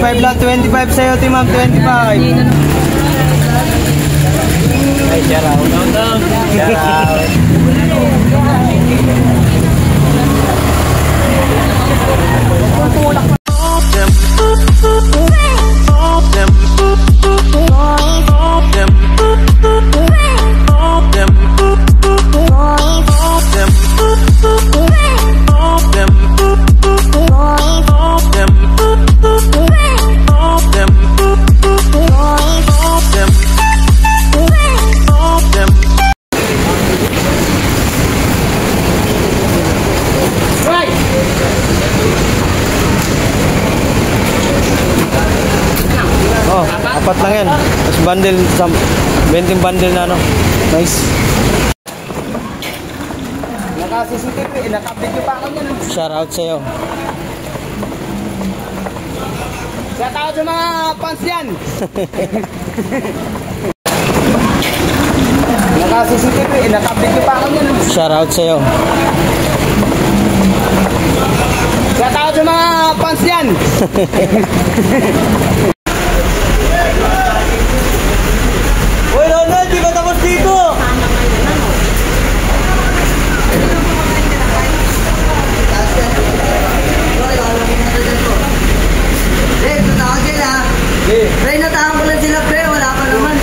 25 lang, 25 sa'yo, Timam, 25. Ay, shout out. Shout out. Apat lang yan. Tapos bundle, 20 bundle na ano. Nice. Naka-CCTV, naka-video pa ako yan. Shout out sa'yo. Shout out sa mga fans yan. Naka-CCTV, naka-video pa ako yan. Shout out sa'yo. Shout out sa mga fans yan. Uy, Ronald, di ba tapos dito? Pre, natahan ko lang sila, pre. Wala pa naman.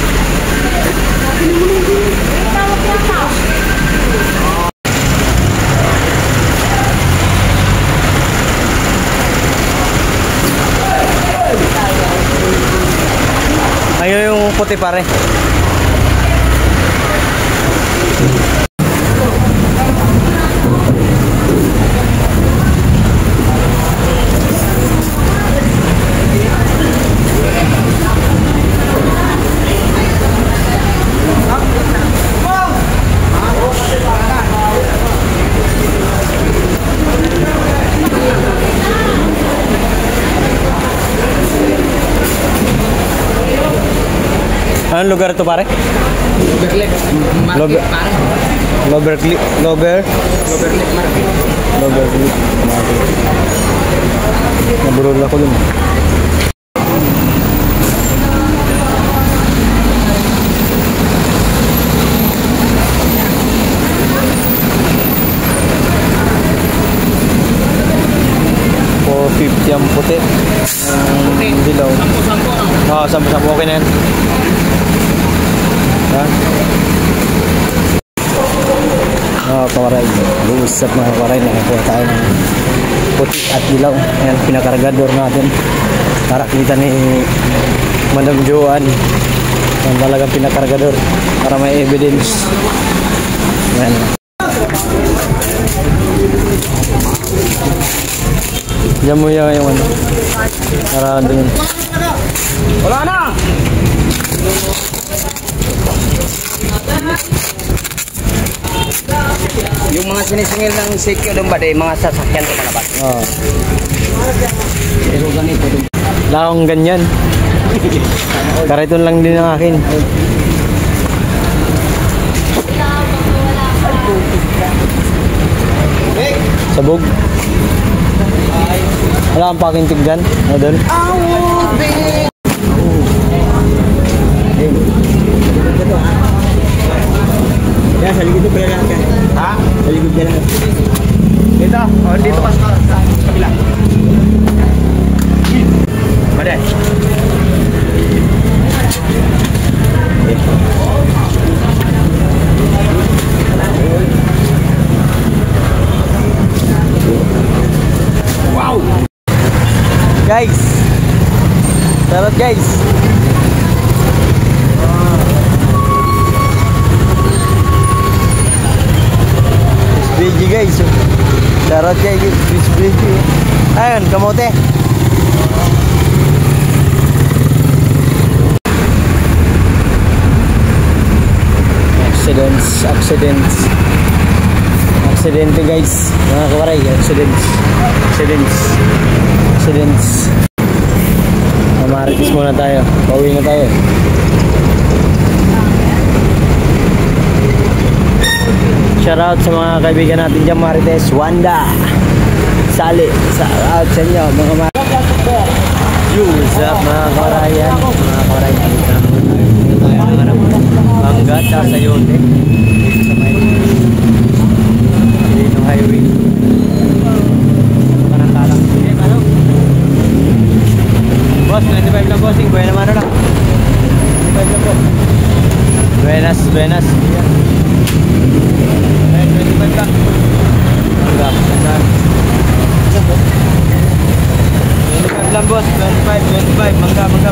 Ayun yung puti pare. Anong lugar ito pare? Loberlet Market, pare. Loberlet Market. Loberlet Market. Naburol ako dun. $4.50 ang puti. Dilaw. Oo, 10 okay na yan. Kawaray, usap mga kawaray, nakakuha tayo ng puti at dilaw. Ayan, pinakargador natin para kita ni Madam Joanne ang talagang pinakargador para may evidence. Ayan. Diyan mo yung ano para doon. Wala na! Yung mga sinisingil ng CQ doon ba, mga sasakyan lumalabas? Oo. Pero ganito doon. Lakong ganyan. Kariton lang din ang akin. Sabog. Wala kang pakintig dyan? O doon? Ya, sa likod pala lahat yan. Ha? Sa likod pala lahat. Dito? O, dito pa sa kabila. Mada. Wow! Guys! Sarap guys! SBG guys! Sarap guys! SBG! Ayun, kamote! Aksidente guys, mga kawaray, accidents. Marites muna tayo, pauwi na tayo. Shout out sa mga kaibigan natin dyan, Marites, Wanda, Sali, shout out sa inyo mga Marites. What's up mga kawarayan? Mga kawarayan, dito tayo ng ano, mangga at sayote dito sa may Pilino Highway. Panantalang. Ano? Boss, 25 lang bossing. Buena mano lang. 25 lang po. Buenas. 25 lang. Mangga. 25 lang boss, 25, mangga. 25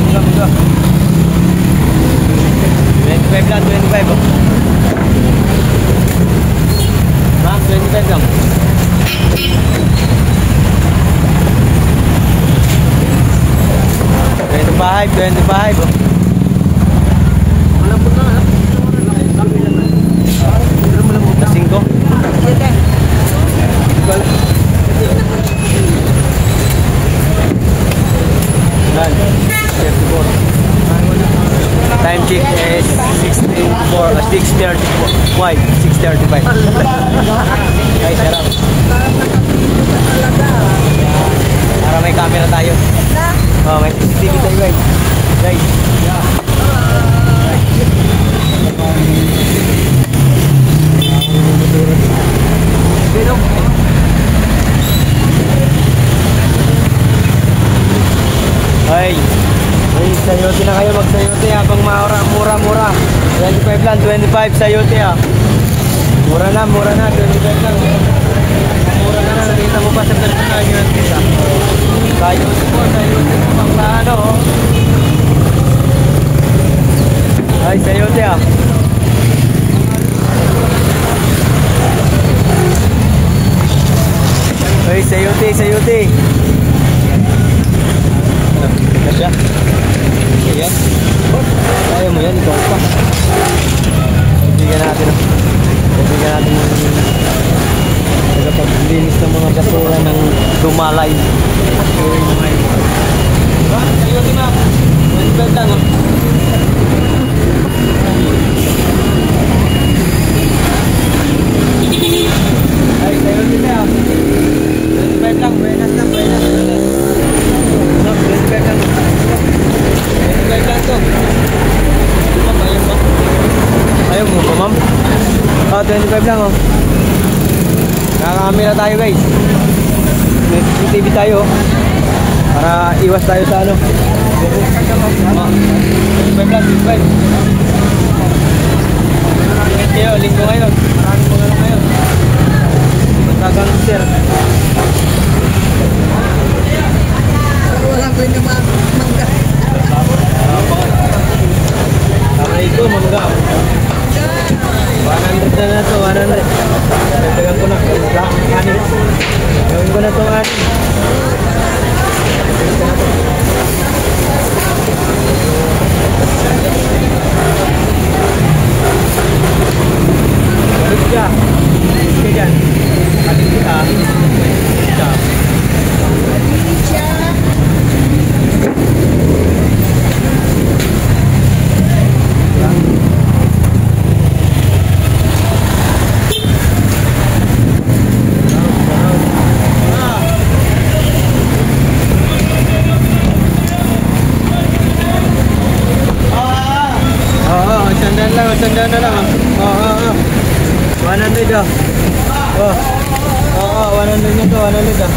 lang, 25 oh. Ma'am, 25 lang. 25 oh. Malambot na ha? Malambot na 5? Time check is 6:35. Why? 6:35. Ay, sarap. Para may camera tayo. Oh, may CCTV tayo guys. Guys. Ay, sayote na kayo, magsayote habang mura. 25 lang, 25 sayote ah. Mura na, 25 lang. Mura na, nakita mo pa sa personal yun. Sayote po, pang ano oh. Ay, sayote ah. Ay, sayote. Kasya. Ayan. Ayaw mo yan, ikaw pa. Bibigyan natin nagpapaglinis ng mga basura ng Dumalay. Sayote na. 25 lang. Ay, sayote na. 25 lang. Buenas. 25 lang. 25 lang to. Ayaw mo pa, ma'am? 25 lang, oh. Nakakamera tayo, guys. May CCTV tayo, oh. Para iwas tayo sa ano. 25 lang, 25. Ingat kayo, linggo ngayon. Maraming mga lang ngayon. Magkagang sir. Wala ko yung mangga. Kamay ko, mangga. 100 na to, 100. Dagdagan ko na. Gawin ko na itong anin. Balik ka. Balik ka dyan. Balik ka. Balik ka. Sandaan na lang. 100 ah. 100 na to, 100 ah.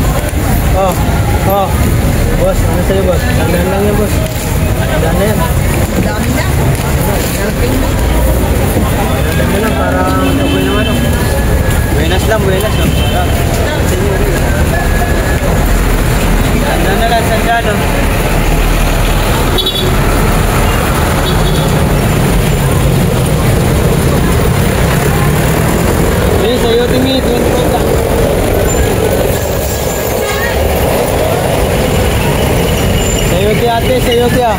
Boss, ano sa'yo boss? Sandaan lang yan boss. Sandaan na yan. Dami na. Sandaan na lang para nabuhay naman oh. Buenas no? Sandaan na lang, sandaan oh. Sayote mi, 25 lang. Sayote ate, sayote ah.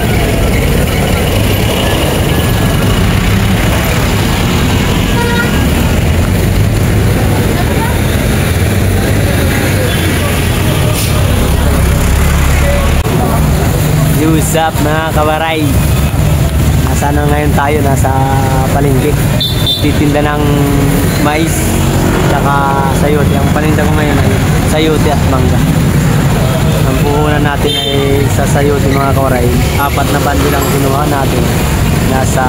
What's up mga kawaray? Nasa na ngayon tayo, nasa palengke. Titinda ng mais saka sayote. Ang paninda ko ngayon ay sayote at mangga. Ang puhunan kinuha natin ay sa sayote mga kawaray. 4 na bundle lang kinuha natin. Nasa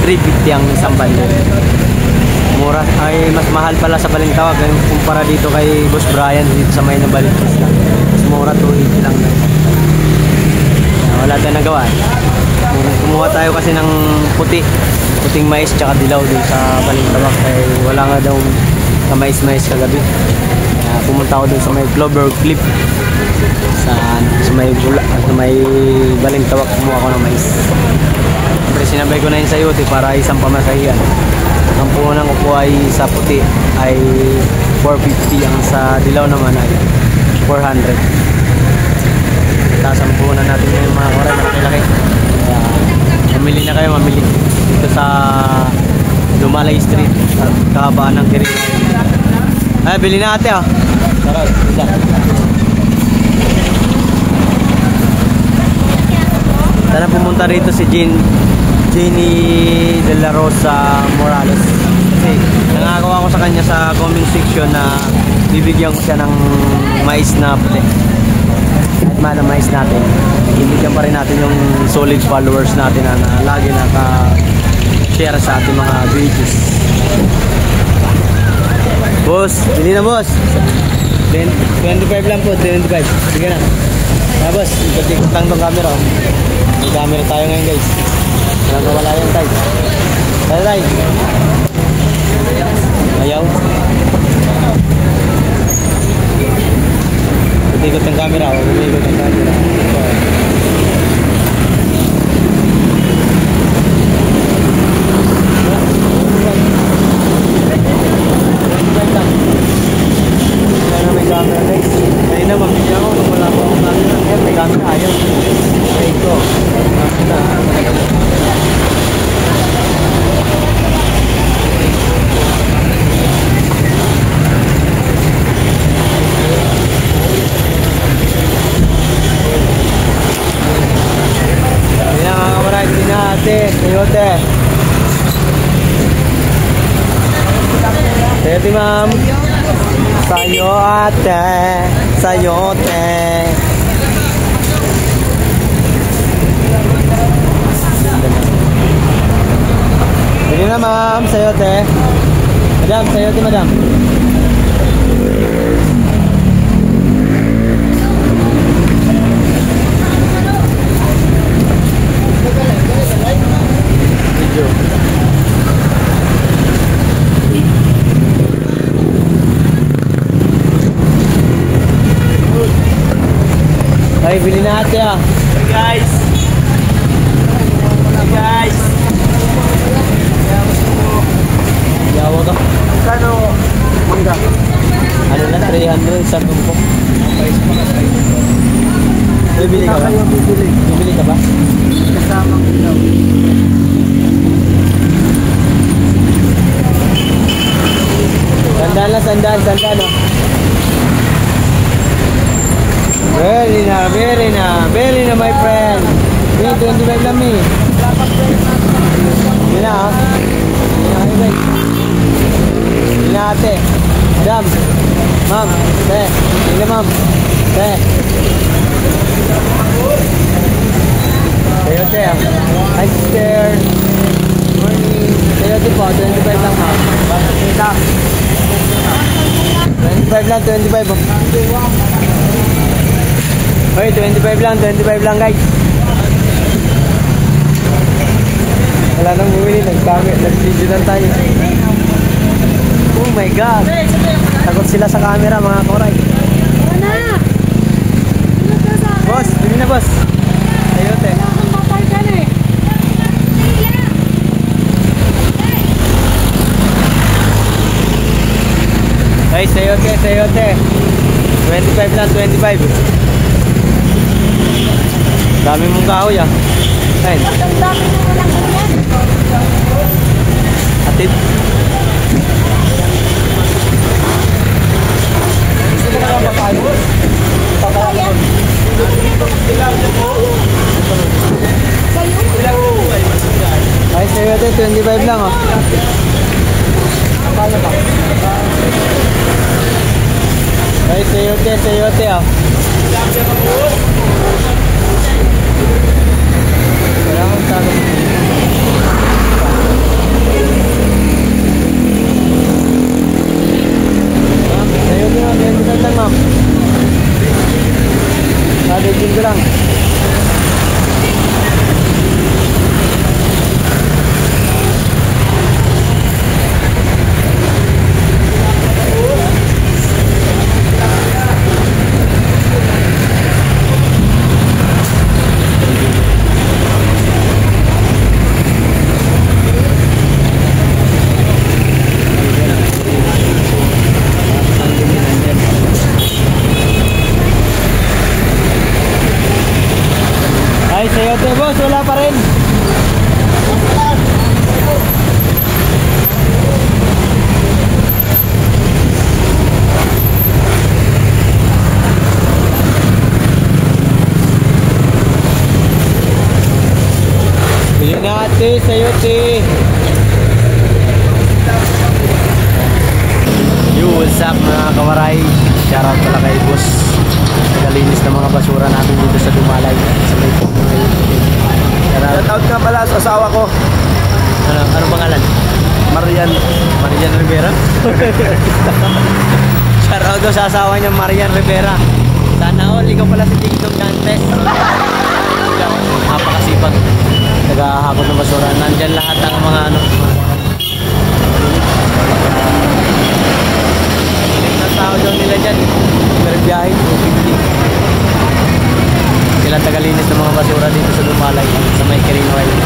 350 ang isang bundle. Mura ay mas mahal pala sa Balintawak kumpara dito kay Boss Brian dito sa may Nabalitis lang. Mas mura 280 lang na. Wala tayong nagawa. Kumuha tayo kasi ng puting mais tsaka dilaw dito sa Balintawak kaya wala nga daw na mais kagabi. Pumunta ako dun sa may Clover Cliff sa may Balintawak, kumuha ako ng mais. Siyempre sinabay ko na yung sayote para isang pamasahiyan. Ang puhunan ko po ay sa puti ay 450, ang sa dilaw naman ay 400. Tapos ang puhunan natin yung mga koray malaki-laki. Mamili na kayo, mamili dito sa Lumalay Street at kahabaan ng Quirino. Ay, bili na ate, oh. Sarap, isa. Sana pumunta rito si Jenny De La Rosa Morales. Kasi nangagawa ko sa kanya sa comment section na bibigyan ko siya ng mais na puti. Kahit man ang mais natin, bibigyan pa rin natin yung solid followers natin na lagi naka-share sa ating mga videos. Boss, bili na boss. 25 lang po, 25. Sige na. Na boss, ikot-ikot lang tong camera. May camera tayo ngayon guys. Walang nawala yung tayo. Tayo tayo. Ayaw. Ikot-ikot ng camera. Ikot-ikot ng camera. Sayote ma'am. Sayo ate. Sayote. Bili na ma'am. Sayote. Madam, sayote madam. Ay, bili na ate ah. Hey guys. Hey guys. Yawa ka. Kano? Mangga. Ano na, 300 sa tumpok. Bibili ka ba? Bibili ka ba? Kasamang ilaw. Sandaan oh. Very na my friend. 25 lang mi. Yun na oh. Yun na ate. Madam. Ma'am. Te. Yun na ma'am. Te. Sayote ah. Hi sister. Morning. Sayote po. 25 lang ma'am. 25 lang. 25 oh. Hoy, 25 lang guys. Wala nang bumili, nag-video lang tayo. Oh my god. Takot sila sa camera mga koray. Boss, bili na boss. Sayote. Hey, sayote. 25 lang, 25. Dami mong kahoy ah. Ayun. Atid. Ay, sa'yo ito, 25 lang oh. Ay, sayote oh. Linggo lang. Ay, sa'yo to boss, wala pa rin. Bili na ate, sa'yo te. Yo, what's up mga kawaray? Shoutout pala kay boss. Nagalinis ng mga basura natin dito sa Dumalay. Sa may Shoutout nga pala sa asawa ko. ano pangalan? Marian. Marian Rivera. Shoutout ko sa asawa niya, Marian Rivera. Sana all, ikaw pala si TikTok Dantes. Napakasipag. Naghahakot ng basura. Nandyan lahat ng mga ano. Ilang tao daw nila dyan. Pero biyahe, silang tagalinis ng mga basura dito sa Dumalay sa may Quirino Island.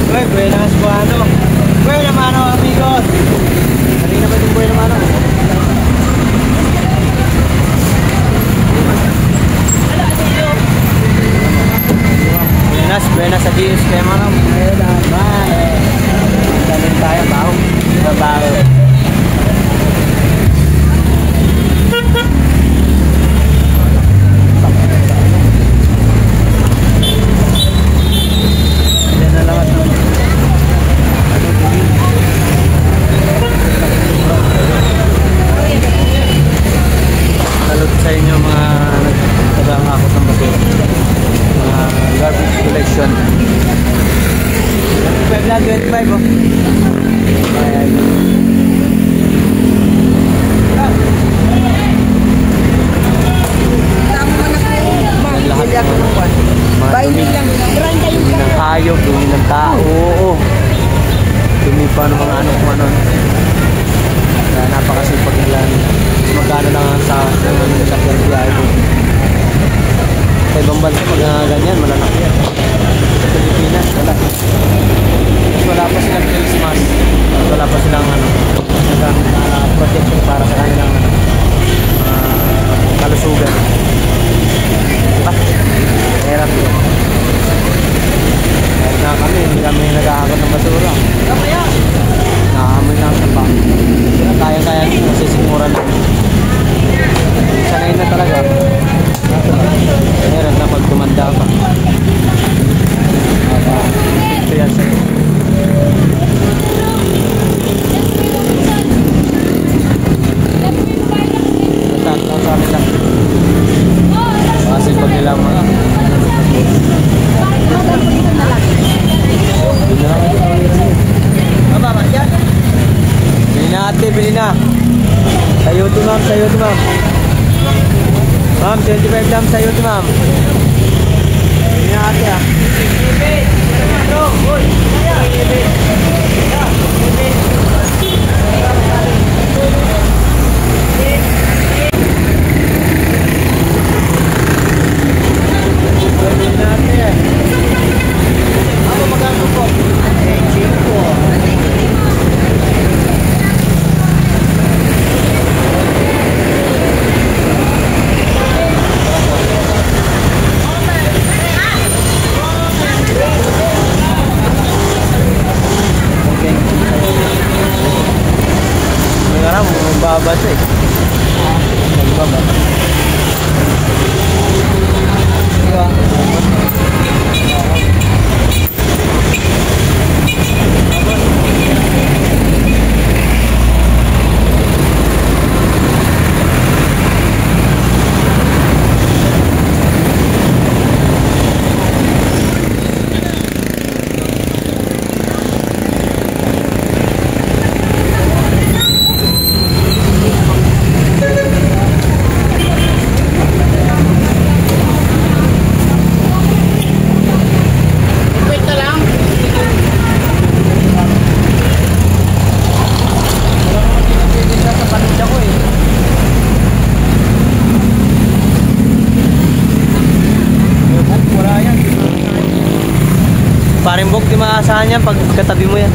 Uy, buenas buano. Buena mano amigos. Kanina ba yung buena mano? Buenas sa GS kaya mano. Bye. Daling tayo, baho. Babaho. Yan na lahat ng salud sa inyo mga nagtagangakot ng basura, mga garbage collection. 25 oh. Ayan. Lahat dumi ng hayop, dumi ng tao. Oo. Dumi pa ng mga ano kung ano. Kaya napakasipag nila. Magkano lang sa biyahe ko. Sa ibang bansa pag ganyan, malalaki yan. Sa Pilipinas, wala. Wala pa silang Christmas. Wala pa silang protection para sa kanilang kalusugan. Diba? Hirap yun. Kahit na kami, hindi kami nag-ahakot ng basura. Nakaamoy na ang taba. Kaya-kaya nyo, nasisigmura na. Sanay na talaga. Hirap na pag tumanda pa. Ito yan sa'yo. Natataw sa amin lang. Kasi pag nila mga bili na ate, bili na. Sayo to ma'am, sayo to ma'am. Ma'am, 25 lang sayo to ma'am. Bili na ate ah. Babat eh. Babat. maasahan yan pag katabi mo yan.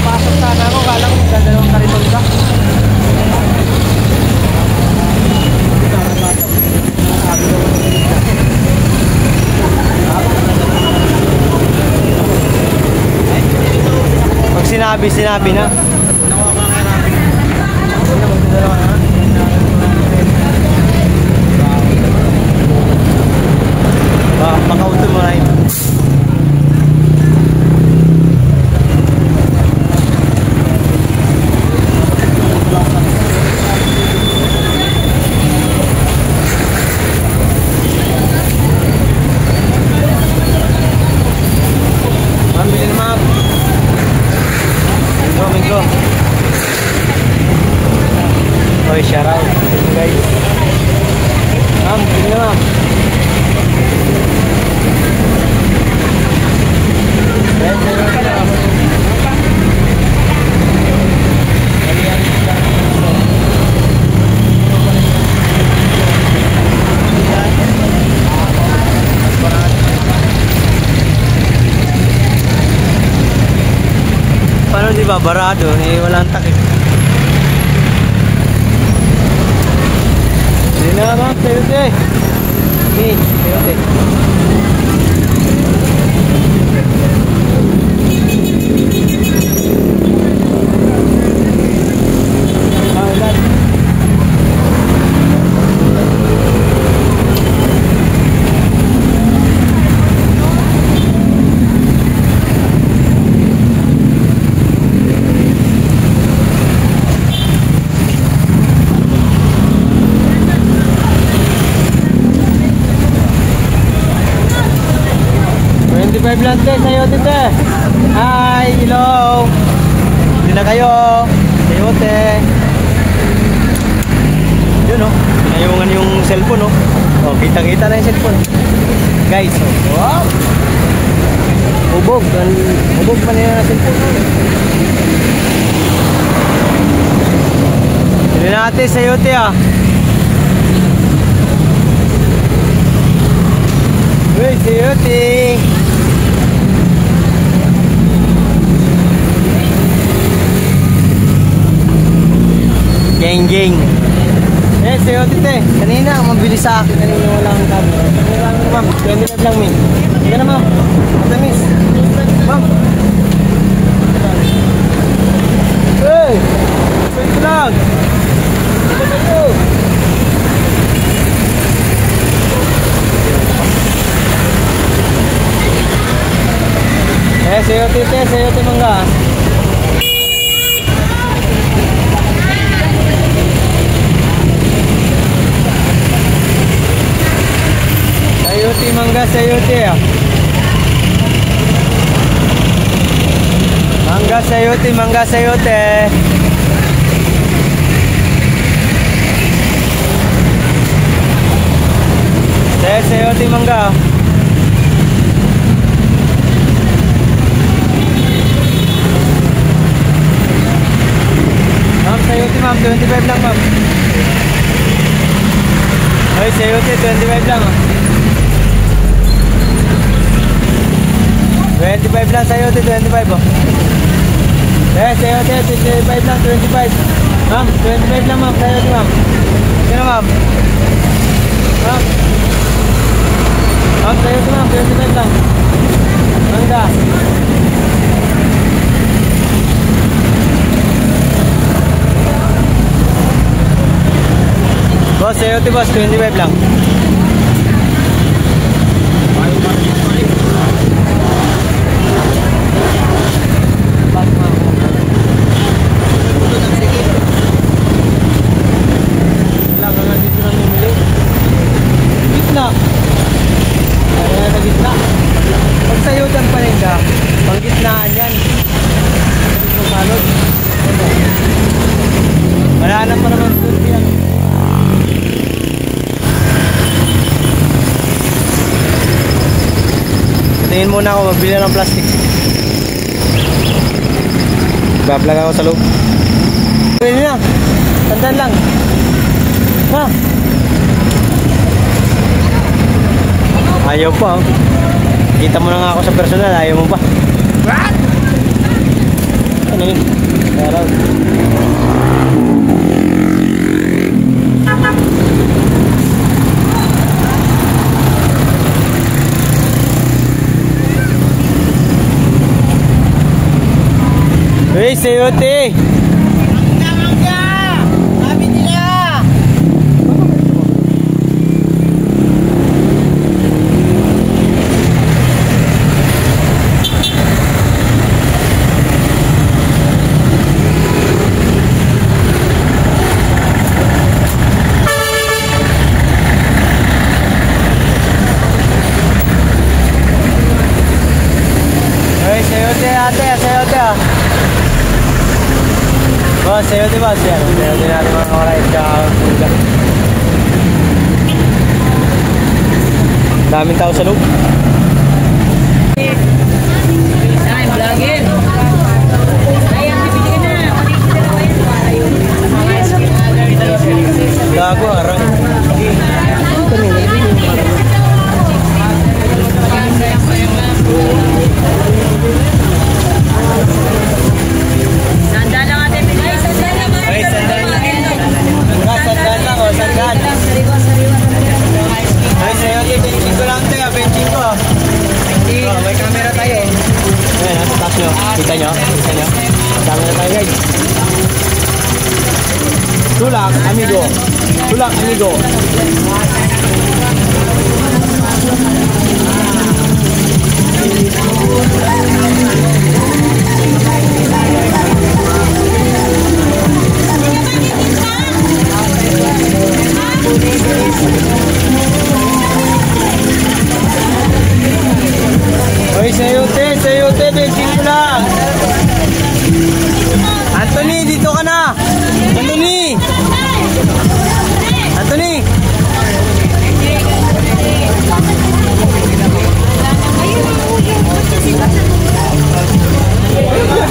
Pasok sana ako, kala ko magdadalawang kariton ka. Pag sinabi na. Makauto mo na yun. Bili na ma'am. Minggo. Oy, shout out guys. Ma'am, bili na ma'am. Paano di ba barado? Eh, walang takip. Hindi na ma'am, sayote. Okay, sayote. Blante sayo tite. Hi, hello. Hindi na kayo. Sayote. Yun oh. Pinayungan yung cellphone oh. Oh, kita-kita na yung cellphone. Guys, oh. Wow. Ubog. Ubog pa nila na cellphone. Hindi natin sayote ah. Uy, sayote. Geng. Eh, sayo tite. Kanina, mabilis sa akin. Kanina wala akong kami. Wala akong ma'am. 25 lang, min. Hindi na, ma'am. Matamis. Ma'am. Hey! Pwede lang. Ito. Eh, sayo tite. Sayo tite mangga. Sayote mangga sayote ah. Mangga sayote. Sayote mangga. Ma'am sayote ma'am 25 lang ma'am. Ay sayote 25 lang ah. 25 lang sayote, 25 oh. Eh, sayote, 25 lang, 25. Ma'am, 25 lang ma'am, sayote ma'am. Sino ma'am? Ma'am. Ma'am, sayote ma'am, 25 lang. Mangga. Boss, sayote boss, 25 lang. Panggitnaan yan. Wala na pa naman doon yan. Tingin muna ako, magbili ng plastic. Bablag ako sa loob. Pwede na. Tandaan lang. Ha? Ayaw pa, oh. Kita mo na nga ako sa personal, ayaw mo pa. What? Ano yun? Araw. Hey, sayote! Boss, sayote boss yan. Sayote natin mga kawarait ka. Daming tao sa loob. Gago, arang. May camera tayo. Ayan, nasa taas nyo. Kita nyo? Kita nyo? Sama na tayo guys. Tulak, amigo. Tulak, amigo. Hoy, sayote, benching ko lang. Anthony, dito ka na. Anthony. Anthony.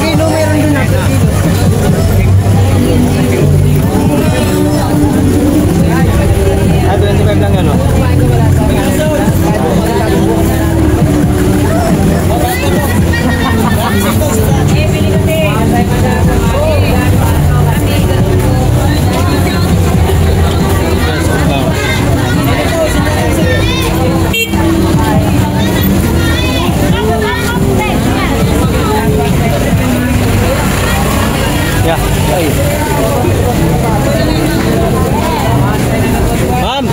Kino meron dun ako. Ah, 25 lang yan, no? Ya, Ma'am.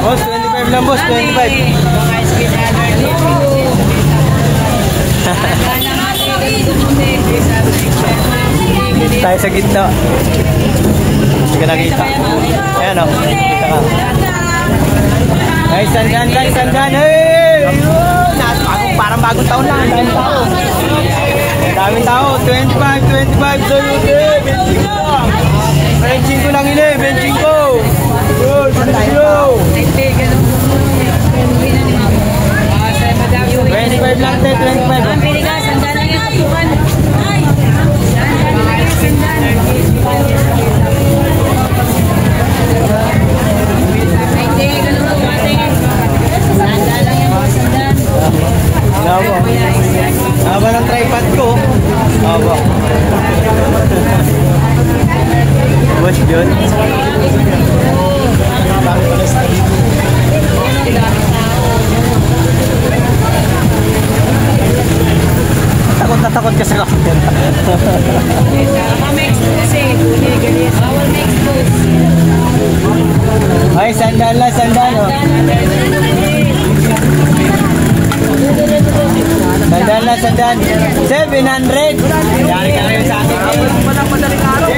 Boss, 25 lang boss, 25. Tayo sa gitna. Hindi ka nakita. Ayan o, kita ka. Guys, sandan guys, sandan. Hey! Parang bagong taon lang. Daming tao. Daming tao, 25, 25. Sayote, benching ko lang. Benching ko lang ini, benching ko. Yun, sandan nyo. 25 lang tayo, 25. Haba ng tripod ko. Haba. Boss John. Takot na takot ka sa kapit. Ay, sandal lang, sandal. Oh. Sandal lang, sandal. 700. Yari ka ngayon sa akin. Walang madaling araw.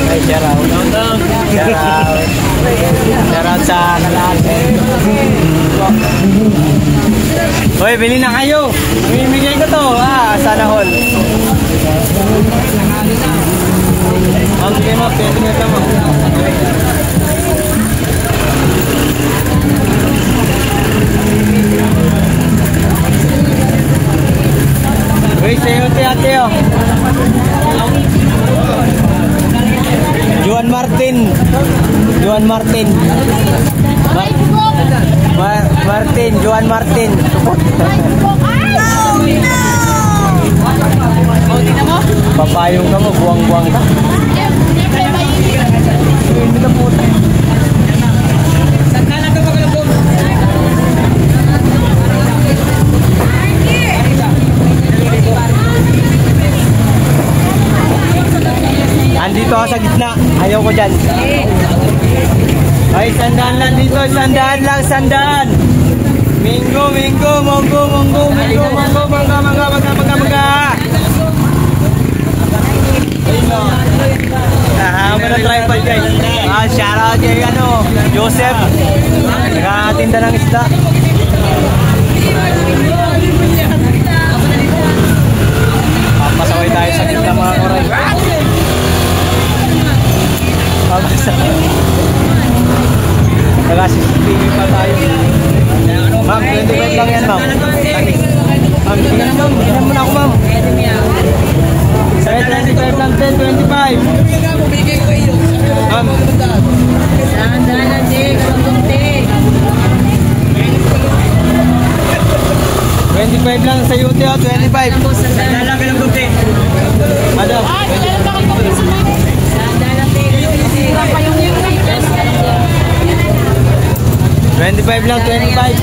Ay, siya raw. Hoy, bili na kayo. Mamimigay ko to. Sana all. Ang tema, pwede nyo tamo. Hoy, sayo ate oh. Juan Martin. Juan Martin. Juan Martin. Papayong ka mo, buwang-buwang ka. Hindi na puta. Andito ako sa gitna. Ayaw ko dyan. Ay, sandaan lang dito. Sandaan lang, sandaan. Minggo, monggo, mangga. Ano na tripod guys. Shout out kay Joseph. Nakatinda ng isda. Pasaway tayo sa gitna mga koray. Naka-CCTV pa tayo. Ma'am, 25 lang yan ma'am. Ma'am, tingnan mo. Tingnan mo na ako ma'am. Sa'yo 25 lang, 10, 25. Ma'am. Sandaan din, kalunti. 25 lang sa UT o, 25. Sandaan lang kalunti. Madam. Sandaan din, kalunti. 25 lang, 25.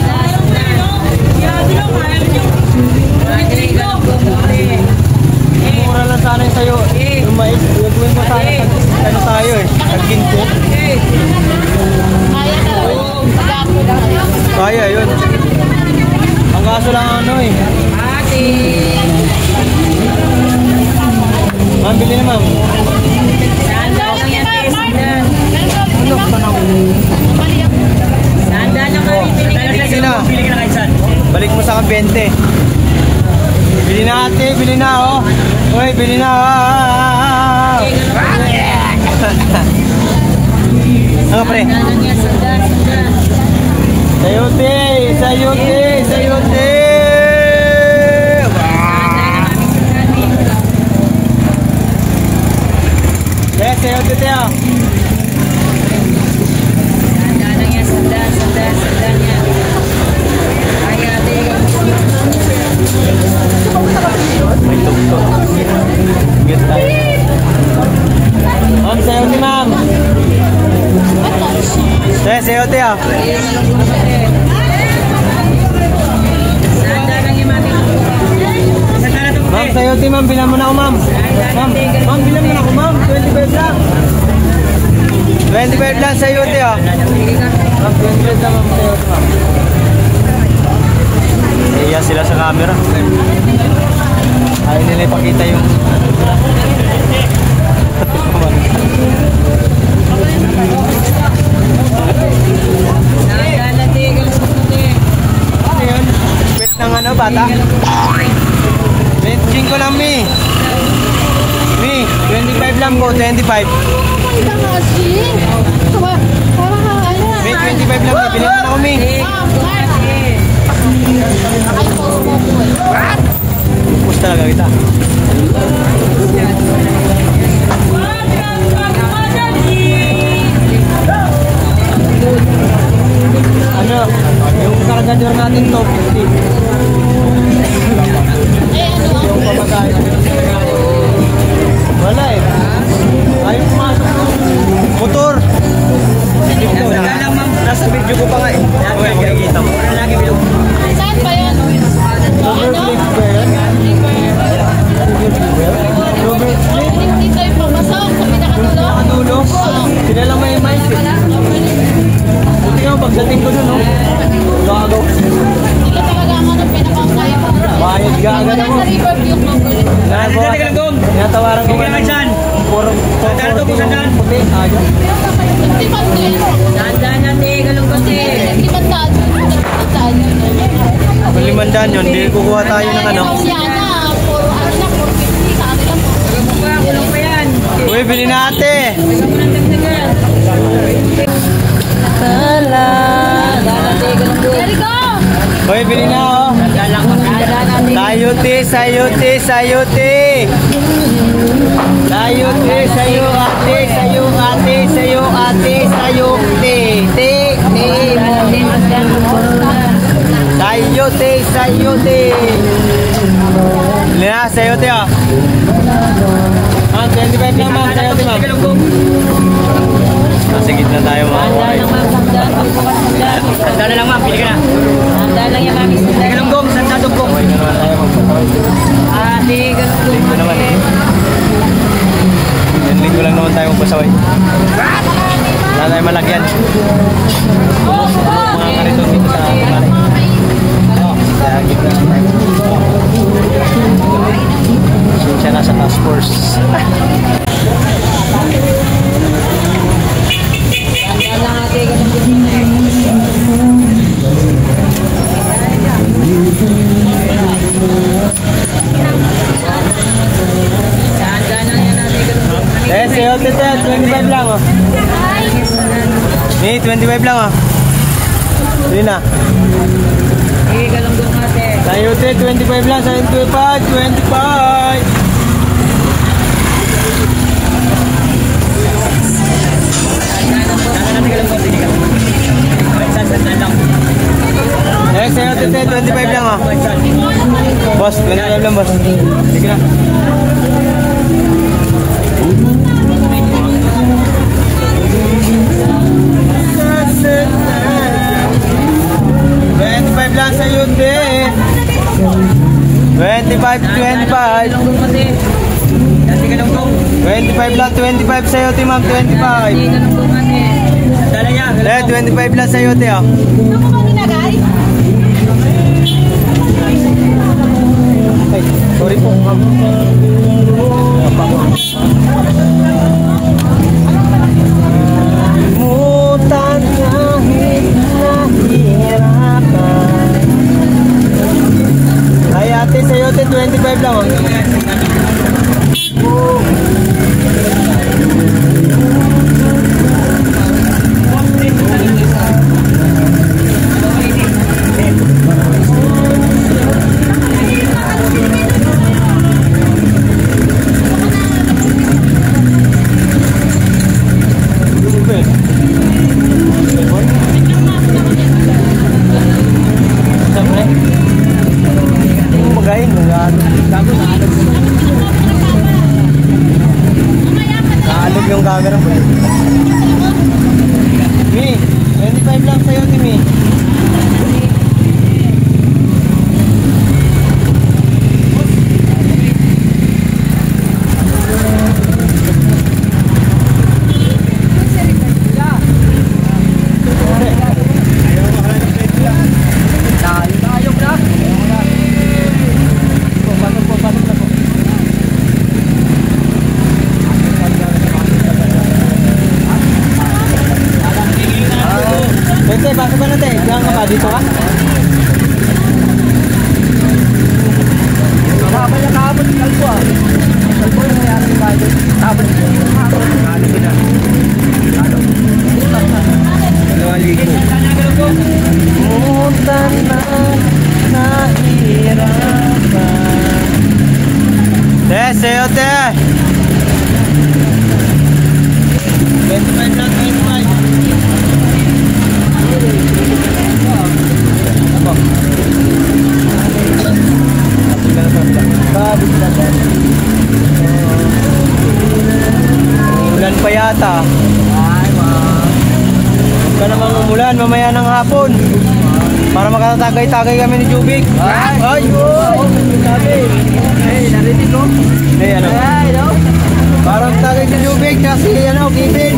Mura lang sana yung sayo. Yung mais, gagawin mo sana ano tayo eh. Nag-ginto. Kaya yun. Ang kaso lang ano eh. Ma'am, bili na ma'am. Balik mo sa 20. Bili na ate, bili na oh. Hoy, bili na oh. Ano pre? Sayote, sayote, sayote. Yes, sayote tayo. May tukto. Get tayo. Ma'am, sayote ma'am. Sayote ah. Ma'am, sayote ma'am. Bilang mo na ako ma'am. Ma'am, bilang mo na ako ma'am. 25 lang. 25 lang sayote ah. Ma'am, 25 lang ma'am. Sayote ma'am. Iya sila sa camera. Ayaw nila ipakita yung ano yun? Pet ng ano bata? 25 ko lang Mi. Mi, 25 lang po, 25. Mi, 25 lang. Bilhin mo na ako Mi. Bus talaga kita. Ano? Yung kargador natin to 50. Yung pamagayan. Wala eh. Ayaw pumasok ng motor. Nasa video ko pa nga eh. Okay, makikita mo. Saan ba yan? Overflip ba yan? Overflip? Dito yung pamasok sa pinakadulo. Pinakadulo? Sila lang may mic eh. Buti nga pagdating ko dun, no? Gagaw. Sila talaga ang ano pinakakaya. Bayad gagan ako. Sa Riverview Congress. Tinatawaran ko nga ng puti. Ayaw. Sandaan natin, galong Naglimandaan yun. Naglimandaan yun. Malimandaan yun, hindi kukuha tayo ng ano. Yan na, 450 sa kanila po. Kulang pa yan. Uy, bili na ate! There go! Uy, bili na oh! Sayuti, sayuti, sayuti! Sayuti, sayo ate, sayo ate, sayo ate, sayo te, te, te, sayuti, sayuti! Bili na, sayuti oh! Ma'am, 25 lang ma'am, sayuti ma'am. Nasa gitna tayo mga boy. Sanda na lang ma'am, pili ka na. Handa lang yung mami. Galunggong, sanda dugong. Okay na naman tayo magpasaway. Linggo naman eh. Yan, linggo lang naman tayo magpasaway. Wala tayo malagyan. Mga kariton dito sa kumaray. Sa gitna tayo. Siya nasa task force. Eh, si Ote, 25 lang oh. Ni, 25 lang oh. Hindi na. Tayo te, 25 lang, 25. Eh, sa'yo tete, 25 lang oh. Boss, 25 lang boss. Sige na. Lang sa te. 25 lang, 25 sa'yo te ma'am, 25. Eh, 25 lang sa'yo te oh. Ay, sorry po ma'am. Mutan kahit nahihirapan. Ay ate, sa'yo te 25 lang oh. Naalog yung camera mo. Mi, 25 lang sa'yo ni Mi. Pasok ka na te, diyan ka ba? Dito ka? Nakapal na kahapon yung kalpo ah. Kalpo yung mayari yung bago. Kahapon yung kahapon. Ano ko na? Ano? Mutan na nahihirapan. Te, sayo te! 25 lang, 25. Ulan pa yata. Huwag ka namang umulan mamaya ng hapon para makatagay-tagay kami ni Jubik. Ay! Ay, narinig ko. Ay, ano? Parang tagay si Jubik kasi ano, Kevin.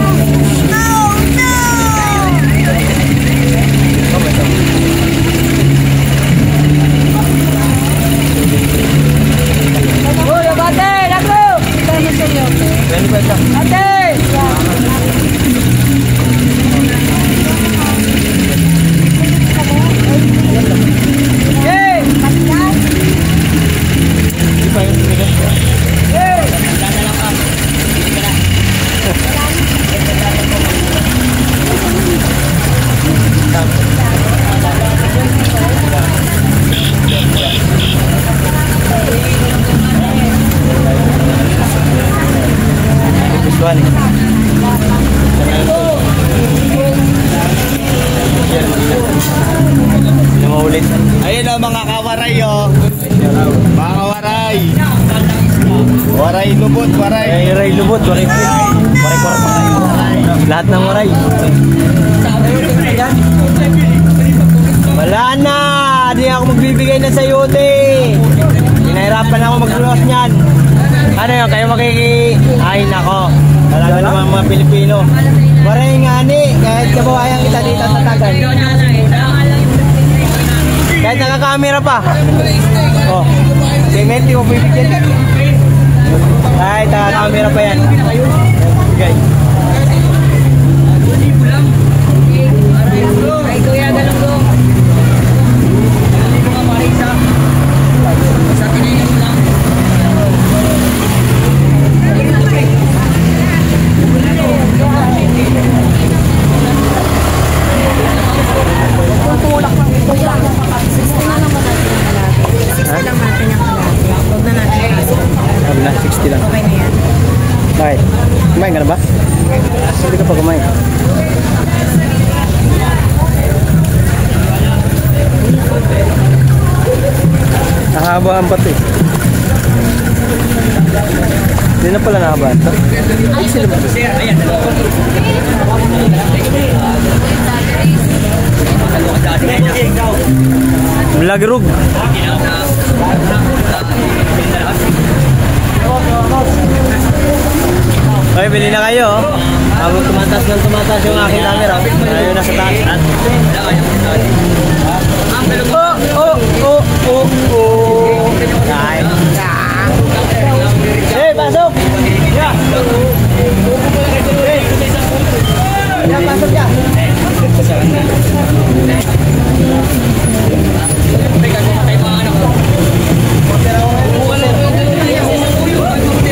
maulit. Ayun o, mga kawaray o. Mga kawaray. Waray lubot, waray. Ay, waray lubot, waray pit. Waray korpa. Lahat ng waray. Wala na! Di ako magbibigay na sayote. Pinahirapan ako magluwas niyan. Ano yun? Kayo Ay, nako. Talaga naman mga Pilipino. Waray nga ni. Kahit kabawayan kita dito sa Tagan. Kahit nakakamera pa. Oh. Sementi mo bibigyan. Kahit nakakamera pa yan. Okay. Ay, Kuya Galunggong. Sa tinayin mo lang. Sabi na, 60 lang. Okay na yan. Bakit? Kumain ka na ba? Hindi ka pa kumain. Nahabaan pa ito eh. Hindi na pala nahabaan ito. Ay, sila ba? Vlogrug. Okay, bili na kayo. Habang tumatas yung aking camera. Ayaw na sa taas. Hey, pasok! Yeah! Hey! Yeah, pasok ya!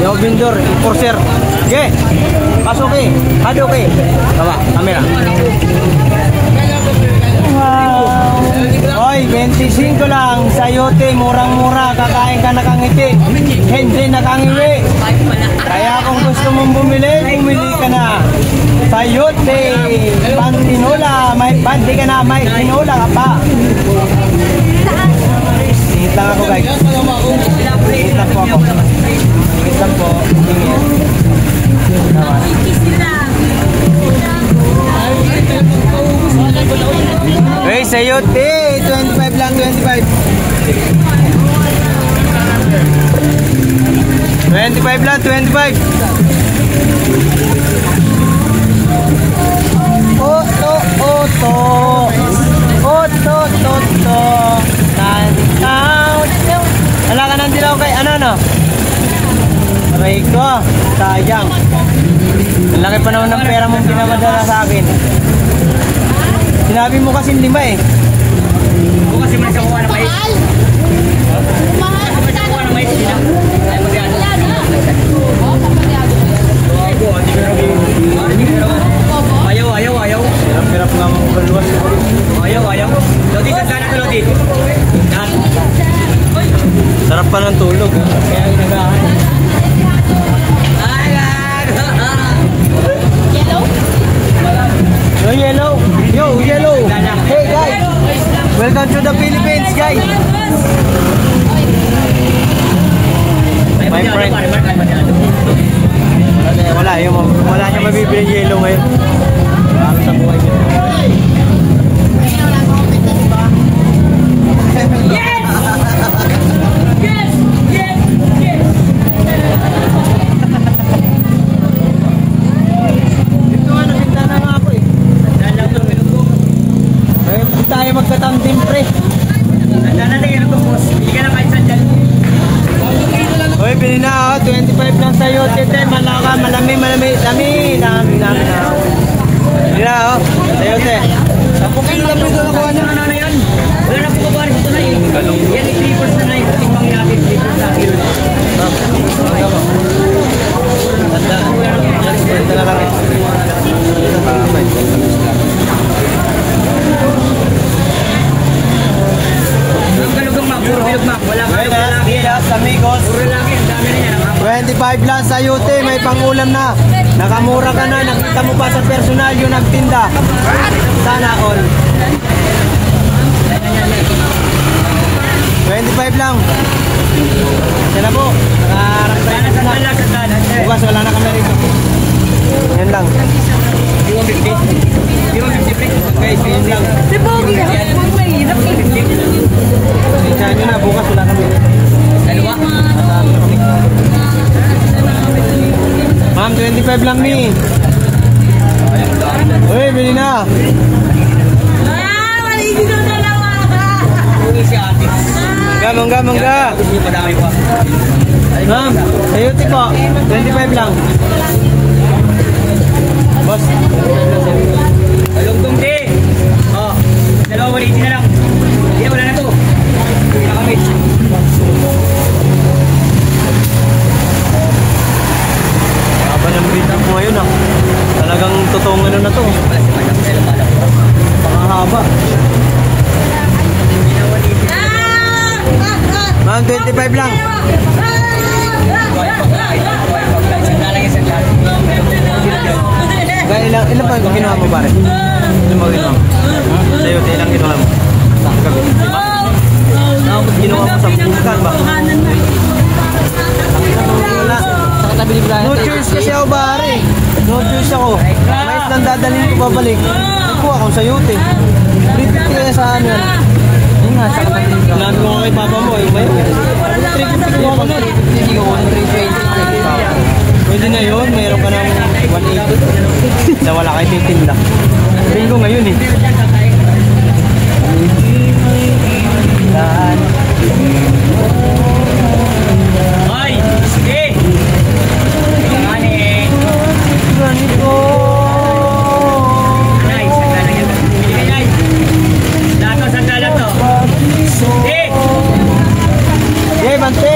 Yo, vendor, enforcer. Okay, pasok eh. Hado okay. Baba, kamera. Wow. Oy, 25 lang. Sayote, murang-mura. Kakain ka nakangiti. Hindi nakangiwi. Kaya kung gusto mong bumili, bumili ka na. Sayote, pantinola. May panti ka na, may tinola ka pa. Singit lang ako guys. Singit lang po ako. Singit lang po. Singit. Hey, sayote. 25 lang, 25. 25 lang, 25. Oto, oto. Oto, toto. Wala ka nang dilaw kay ano? Aray ko, sayang. Ang laki pa naman ng pera mong pinamadala sa akin. Sinabi mo kasi 5 eh. Ako kasi mo nagsakuha ng mais. Mahal. Ako nagsakuha ng mais. Ay, magyano. Ayaw. Hirap nga mong baluwas. Ayaw. Lodi, saan na ito, Lodi? Sarap pa ng tulog. Kaya ginagahan. Yellow? Yo, yellow. Hey guys. Welcome to the Philippines, guys. My friend. Wala niya mabibili ng yellow ngayon. Para sa buhay niya. Magkatamdim pre. Hoy, pili na 25 lang sa'yo, tete. Malaka, malami. Dami. Pili na sa'yo, te. 10 kilo lang pito nakuha na. Ano na yan? Wala na po kabahan ito na yun. Yan, 3% na yun. Tingnan natin 3% na kilo. Ganda na lang. Galugong map, puro bilog map. Wala ka lalaki. Amigos. Puro lalaki, ang dami na yan. 25 lang sa yote, may pangulam na. Nakamura ka na, nakita mo pa sa personal yung nagtinda. Sana all. 25 lang. Yan na po. Nakaharap tayo na sandala. Bukas wala na kami rito. Yan lang. Guys, yun lang. Si Pogi, huwag mahirap eh. Isa nyo na, bukas wala kami. Dalawa? Ma'am, 25 lang ni. Uy, bili na. Maligi na dalawa ka. Si ate. Mangga. Madami pa. Ma'am, sayote po. 25 lang. Boss. Alugtong di. Oh, dalawa 180 na lang. Hindi, wala na to. Hindi na kami. Haba ng bita ko ngayon ah. Talagang totoong ano na to. Pakahaba. Ma'am, 25 lang. Kaya ilan pa ginawa mo pare? Ilan ba ginawa mo? Sayote, ilang ginawa mo? Gabi. Tapos ginawa mo sa bukan ba? Wala. No choice kasi ako pare. No choice ako. Mais lang dadalhin ko babalik. Nagkuha akong sayote. 350 kaya sa ano yan. Yun nga, sa kapatid ko. Lahat mo kay papa mo, yung bayo. 350 kuha ko na. 350 ko, 320. Pwede na yun, mayroon ka ng 180. Na wala kayo titinda. Tingin ko ngayon eh. Hoy! Sige! Gani eh. Ganito. Nay, sandala yan. Nay. Lahat ng sandala to. Sige! Yay, bante!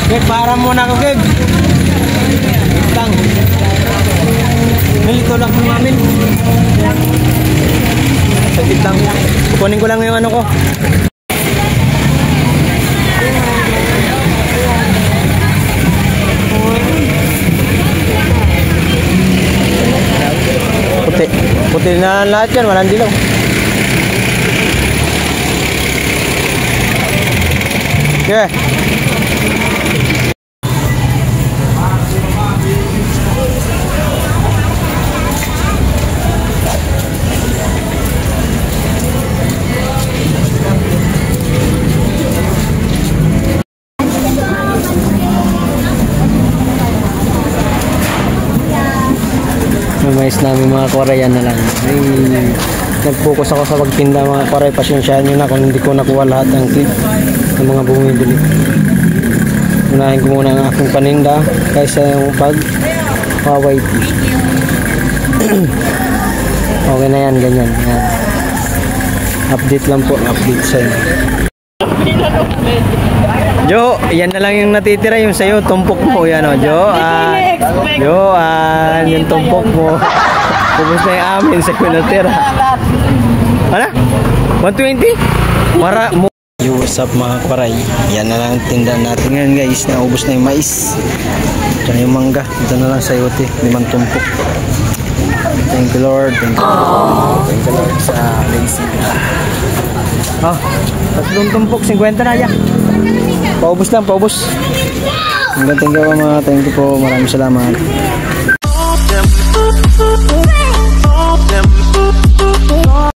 Kek, para muna ako, Kek. Lang. Nilito lang po namin. Saglit lang. Kukunin ko lang yung ano ko. Puti. Puti na lahat yan. Walang dilaw. Okay. Mais namin mga Korean na lang. Ay, nag-focus ako sa pagtinda mga Korean. Pasensyahan nyo na kung hindi ko nakuha lahat ng tip ng mga bumibili. Unahin ko muna ang aking paninda kaysa yung pag-YT. Okay na yan, ganyan. Yan. Update lang po, update sa inyo. Jo, yan na lang yung natitira yung sa'yo, tumpok mo. Yan o, Jo. Yung tumpok mo. Pubos na yung amin sa natira. Ano? 120? Mara mo. Yo, what's up mga paray? Yan na lang ang tinda natin ngayon guys. Naubos na yung mais. Ito yung mangga. Ito na lang sayote. 5 tumpok. Thank you Lord. Thank you Lord. Thank you Lord sa lazy. Ah, 3 tumpok. 50 na yan. Paubos lang, paubos. Thank you mga. Thank you po. Maraming salamat.